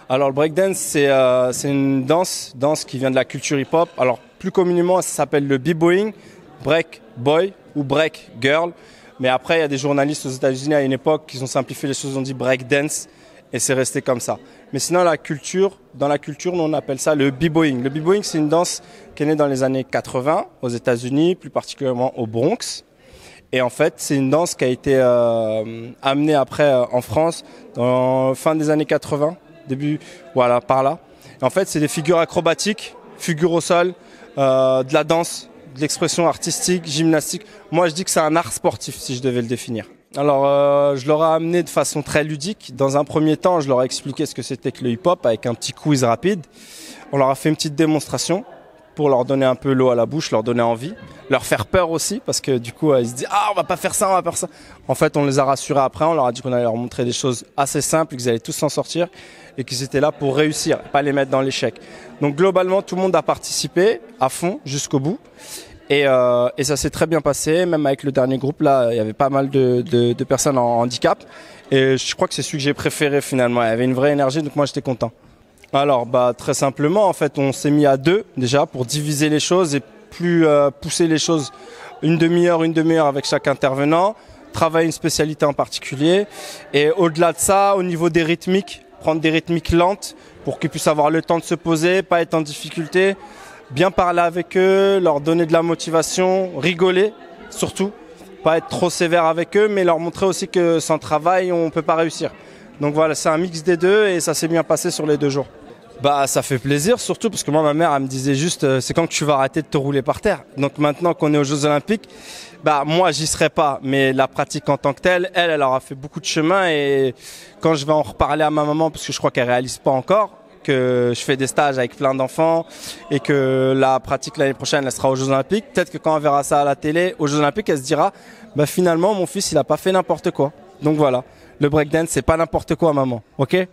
Alors le breakdance, c'est une danse qui vient de la culture hip-hop. Alors plus communément, ça s'appelle le b-boying, break boy ou break girl. Mais après, il y a des journalistes aux États-Unis à une époque qui ont simplifié les choses, ils ont dit breakdance et c'est resté comme ça. Mais sinon, dans la culture, nous on appelle ça le b-boying. Le b-boying, c'est une danse qui est née dans les années 80 aux États-Unis, plus particulièrement au Bronx. Et en fait, c'est une danse qui a été amenée après en France dans fin des années 80, début, voilà, par là. Et en fait, c'est des figures acrobatiques, figures au sol, de la danse, de l'expression artistique, gymnastique. Moi, je dis que c'est un art sportif, si je devais le définir. Alors, je leur ai amené de façon très ludique. Dans un premier temps, je leur ai expliqué ce que c'était que le hip-hop avec un petit quiz rapide. On leur a fait une petite démonstration pour leur donner un peu l'eau à la bouche, leur donner envie, leur faire peur aussi, parce que du coup, ils se disent « Ah, on va pas faire ça, on va faire ça ». En fait, on les a rassurés après, on leur a dit qu'on allait leur montrer des choses assez simples, qu'ils allaient tous s'en sortir et qu'ils étaient là pour réussir, pas les mettre dans l'échec. Donc globalement, tout le monde a participé à fond jusqu'au bout. Et ça s'est très bien passé, même avec le dernier groupe, là, il y avait pas mal de personnes en handicap. Et je crois que c'est celui que j'ai préféré finalement, il y avait une vraie énergie, donc moi j'étais content. Alors, très simplement, en fait, on s'est mis à deux déjà pour diviser les choses et plus pousser les choses une demi-heure avec chaque intervenant, travailler une spécialité en particulier. Et au-delà de ça, au niveau des rythmiques, prendre des rythmiques lentes pour qu'ils puissent avoir le temps de se poser, pas être en difficulté, bien parler avec eux, leur donner de la motivation, rigoler surtout, pas être trop sévère avec eux, mais leur montrer aussi que sans travail, on peut pas réussir. Donc voilà, c'est un mix des deux et ça s'est bien passé sur les 2 jours. Ça fait plaisir, surtout parce que moi, ma mère, elle me disait juste, c'est quand que tu vas arrêter de te rouler par terre. Donc maintenant qu'on est aux Jeux Olympiques, moi, j'y serai pas. Mais la pratique en tant que telle, elle aura fait beaucoup de chemin. Et quand je vais en reparler à ma maman, parce que je crois qu'elle réalise pas encore, que je fais des stages avec plein d'enfants et que la pratique l'année prochaine, elle sera aux Jeux Olympiques. Peut-être que quand on verra ça à la télé, aux Jeux Olympiques, elle se dira, finalement, mon fils, il a pas fait n'importe quoi. Donc voilà, le breakdance, c'est pas n'importe quoi, maman. Ok?